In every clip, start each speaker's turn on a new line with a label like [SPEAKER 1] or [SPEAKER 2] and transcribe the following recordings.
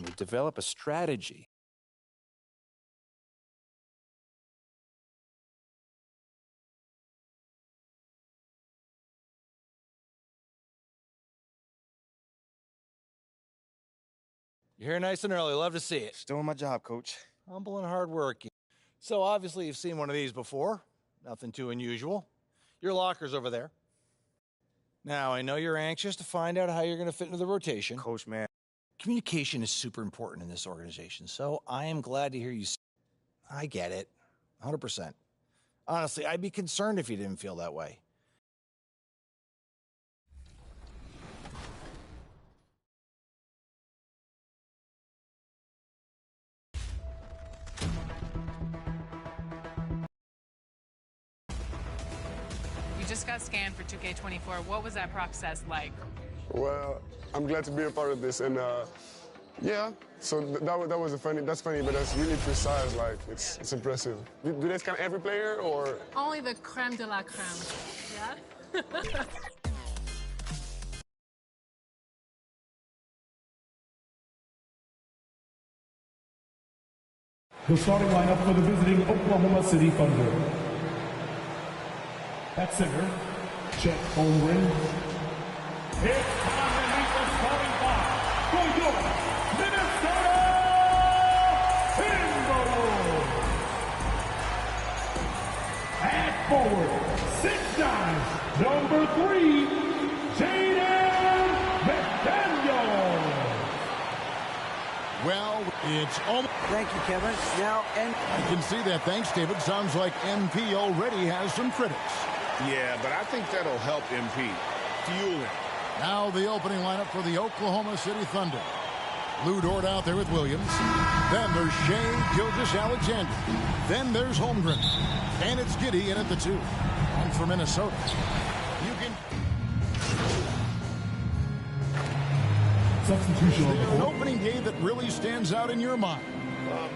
[SPEAKER 1] We develop a strategy. You're here nice and early. Love to see it.
[SPEAKER 2] Still on my job, Coach.
[SPEAKER 1] Humble and hardworking. So obviously you've seen one of these before. Nothing too unusual. Your locker's over there. Now, I know you're anxious to find out how you're going to fit into the rotation.
[SPEAKER 2] Coach, man.
[SPEAKER 1] Communication is super important in this organization, so I am glad to hear you. I get it. 100%. Honestly, I'd be concerned if you didn't feel that way.
[SPEAKER 3] Just got scanned for 2K24. What was that process like?
[SPEAKER 4] Well, I'm glad to be a part of this, and yeah. So that's funny, but that's really precise. Like it's impressive. Do they scan every player or?
[SPEAKER 3] Only the creme de la creme. Yeah.
[SPEAKER 5] The starting lineup for the visiting Oklahoma City Thunder. At center, Chet Holmgren. It's time to meet the starting five for your Minnesota Timberwolves. At forward, 6'9", number 3, Jaden McDaniel.
[SPEAKER 6] Well, it's almost...
[SPEAKER 7] Thank you, Kevin. Now, and
[SPEAKER 6] I can see that. Thanks, David. Sounds like MP already has some critics.
[SPEAKER 8] Yeah, but I think that'll help MP. Fuel him.
[SPEAKER 6] Now the opening lineup for the Oklahoma City Thunder. Lou Dort out there with Williams. Then there's Shea Gilgeous-Alexander. Then there's Holmgren. And it's Giddey in at the 2. And for Minnesota, you can...
[SPEAKER 5] Substitution.
[SPEAKER 6] An opening game that really stands out in your mind.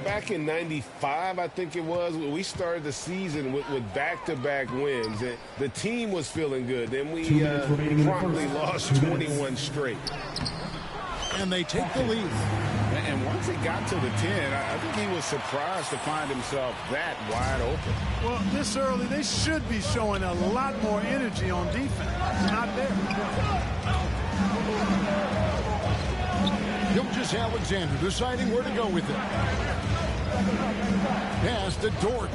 [SPEAKER 8] Back in '95, I think it was, we started the season with back-to-back wins. The team was feeling good. Then we promptly lost 21 straight.
[SPEAKER 6] And they take the lead.
[SPEAKER 8] And once it got to the 10, I think he was surprised to find himself that wide open.
[SPEAKER 9] Well, this early, they should be showing a lot more energy on defense. Not there.
[SPEAKER 6] Gilgeous-Alexander deciding where to go with it. Pass to Dort.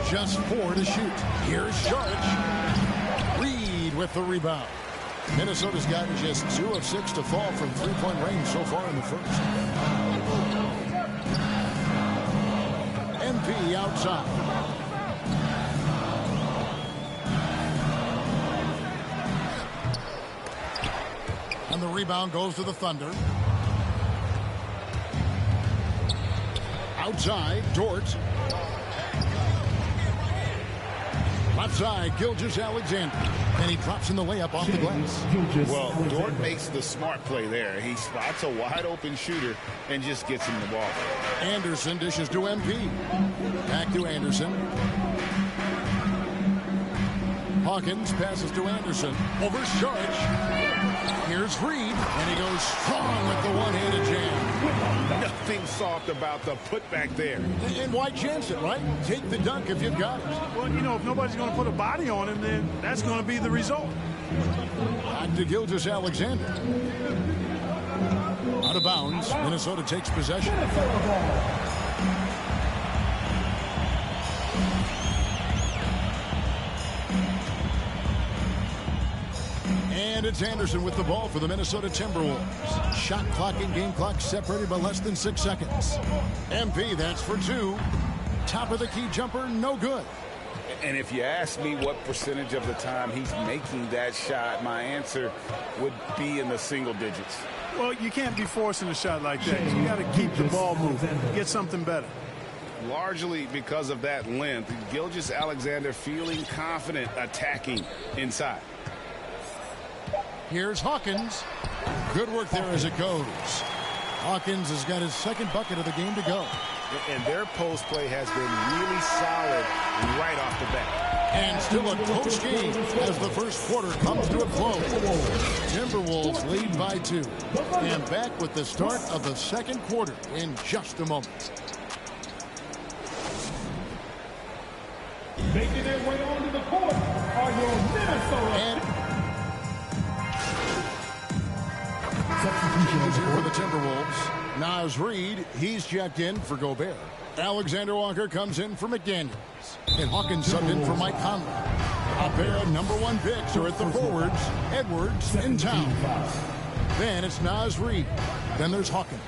[SPEAKER 6] Just 4 to shoot. Here's Sharge. Reed with the rebound. Minnesota's gotten just 2 of 6 to fall from three-point range so far in the first. MP outside. And the rebound goes to the Thunder. Outside, Dort. Left side, Gilgeous-Alexander. And he drops in the layup off the glass.
[SPEAKER 8] Well, Dort makes the smart play there. He spots a wide-open shooter and just gets him the ball.
[SPEAKER 6] Anderson dishes to MP. Back to Anderson. Hawkins passes to Anderson. Over Sharge. Here's Reed, and he goes strong with the one-handed jam.
[SPEAKER 8] Nothing soft about the putback there.
[SPEAKER 6] And why chance it, right? Take the dunk if you've got it.
[SPEAKER 9] Well, you know, if nobody's going to put a body on him, then that's going to be the result.
[SPEAKER 6] Back to Gilgeous-Alexander. Out of bounds. Minnesota takes possession. And it's Anderson with the ball for the Minnesota Timberwolves. Shot clock and game clock separated by less than 6 seconds. MP, that's for 2. Top of the key jumper, no good.
[SPEAKER 8] And if you ask me what percentage of the time he's making that shot, my answer would be in the single digits.
[SPEAKER 9] Well, you can't be forcing a shot like that. You got to keep the ball moving, get something better.
[SPEAKER 8] Largely because of that length, Gilgeous-Alexander feeling confident attacking inside.
[SPEAKER 6] Here's Hawkins. Good work there as it goes. Hawkins has got his second bucket of the game to go.
[SPEAKER 8] And their post play has been really solid right off the bat.
[SPEAKER 6] And still a close game as the first quarter comes to a close. Timberwolves lead by 2. And back with the start of the second quarter in just a moment.
[SPEAKER 5] Making their way onto the court are your Minnesota.
[SPEAKER 6] Substitutions here for the Timberwolves. Naz Reid, he's checked in for Gobert. Alexander Walker comes in for McDaniels. And Hawkins subbed in for Mike Conley. A pair of #1 picks are at the forwards, Edwards and Towns. Then it's Naz Reid. Then there's Hawkins.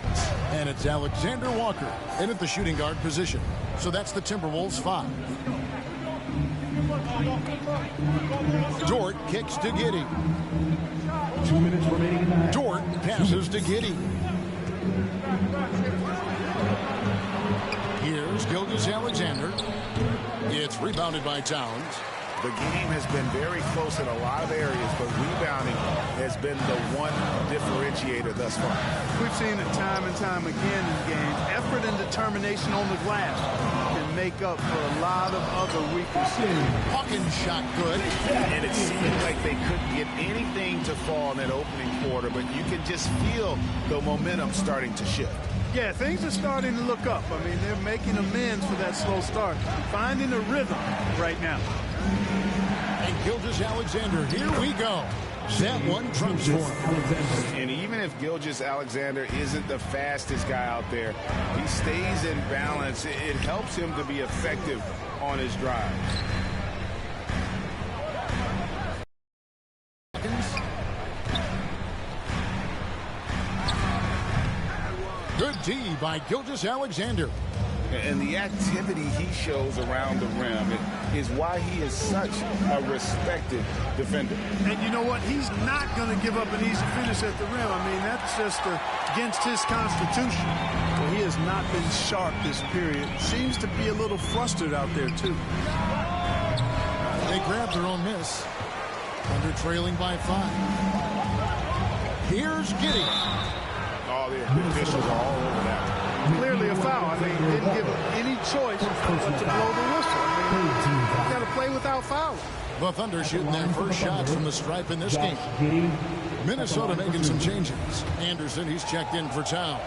[SPEAKER 6] And it's Alexander Walker in at the shooting guard position. So that's the Timberwolves 5. Dort kicks to Giddey.
[SPEAKER 5] 2 minutes remaining in the half.
[SPEAKER 6] Dort passes to Giddey. Here's Gilgeous-Alexander. It's rebounded by Towns.
[SPEAKER 2] The game has been very close in a lot of areas, but rebounding has been the one differentiator thus far.
[SPEAKER 9] We've seen it time and time again in games. Effort and determination on the glass can make up for a lot of other weaknesses.
[SPEAKER 6] Hawkins shot good.
[SPEAKER 2] And it seemed like they couldn't get anything to fall in that opening quarter, but you can just feel the momentum starting to shift.
[SPEAKER 9] Yeah, things are starting to look up. I mean, they're making amends for that slow start. Finding a rhythm right now.
[SPEAKER 6] And Gilgeous-Alexander, here we go. That one trumps for him.
[SPEAKER 2] And even if Gilgeous-Alexander isn't the fastest guy out there, he stays in balance. It helps him to be effective on his drive.
[SPEAKER 6] Good D by Gilgeous-Alexander.
[SPEAKER 2] And the activity he shows around the rim is why he is such a respected defender.
[SPEAKER 9] And you know what? He's not going to give up an easy finish at the rim. I mean, that's just against his constitution. But he has not been sharp this period. Seems to be a little flustered out there, too.
[SPEAKER 6] They grab their own miss. Under trailing by 5. Here's Giddey.
[SPEAKER 2] Oh, the officials are all over that.
[SPEAKER 9] Clearly a foul. I mean, didn't give him any choice but to blow the whistle. I mean, you got to play without fouling.
[SPEAKER 6] The Thunder shooting their first shots from the stripe in this game. Minnesota making some changes. Anderson, he's checked in for Towns.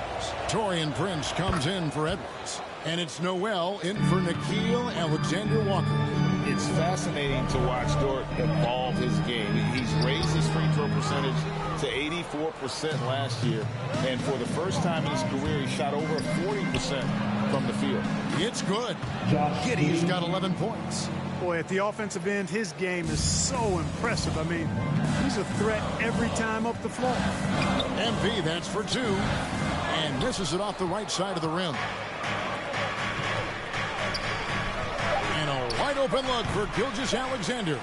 [SPEAKER 6] Taurean Prince comes in for Edwards. And it's Noel in for Nickeil Alexander-Walker.
[SPEAKER 2] It's fascinating to watch Dort evolve his game. He's raised his free throw percentage to 84% last year. And for the first time in his career, he shot over 40% from the field.
[SPEAKER 6] It's good. Giddey's got 11 points.
[SPEAKER 9] Boy, at the offensive end, his game is so impressive. I mean, he's a threat every time up the floor.
[SPEAKER 6] MP, that's for 2. And misses it off the right side of the rim. And a wide open look for Gilgeous-Alexander.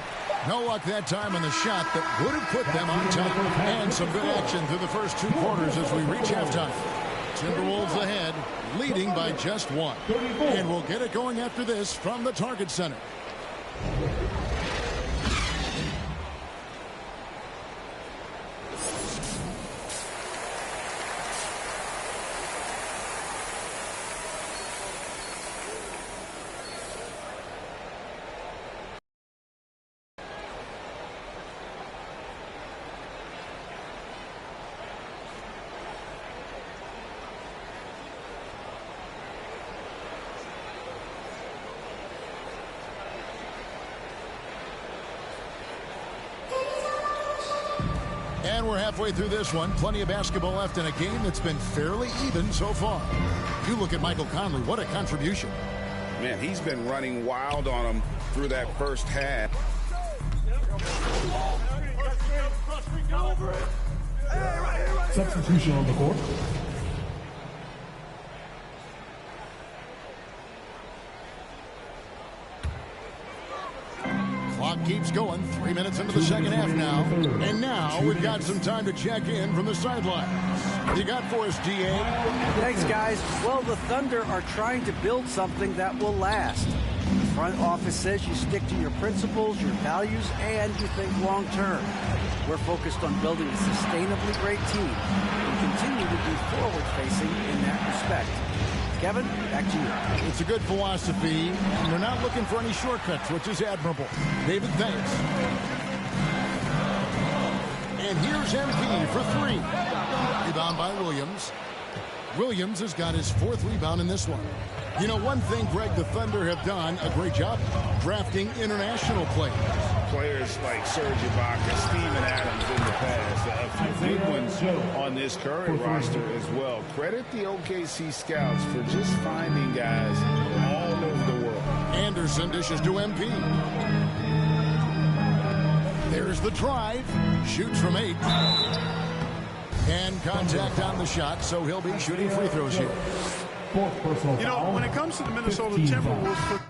[SPEAKER 6] No luck that time on the shot that would have put them on top. And some good action through the first 2 quarters as we reach halftime. Timberwolves ahead, leading by just 1. And we'll get it going after this from the Target Center. And we're halfway through this one. Plenty of basketball left in a game that's been fairly even so far. You look at Michael Conley, what a contribution.
[SPEAKER 2] Man, he's been running wild on him through that first half.
[SPEAKER 5] Substitution on the court.
[SPEAKER 6] Clock keeps going. 3 minutes into the second half now. And now we've got some time to check in from the sidelines. What do you got for us, DA?
[SPEAKER 7] Thanks, guys. Well, the Thunder are trying to build something that will last. The front office says you stick to your principles, your values, and you think long term. We're focused on building a sustainably great team and continue to be forward-facing in that respect. Kevin, back to you.
[SPEAKER 6] It's a good philosophy, and they're not looking for any shortcuts, which is admirable. David, thanks. And here's MP for 3. Rebound by Williams. Williams has got his 4th rebound in this one. You know, one thing, Greg, the Thunder have done a great job drafting international players.
[SPEAKER 8] Players like Serge Ibaka, Steven Adams in the past, a few good ones on this current roster as well. Credit the OKC scouts for just finding guys all over the world.
[SPEAKER 6] Anderson dishes to MP. There's the drive. Shoots from 8. And contact on the shot, so he'll be shooting free throws here.
[SPEAKER 9] You know, when it comes to the Minnesota Timberwolves,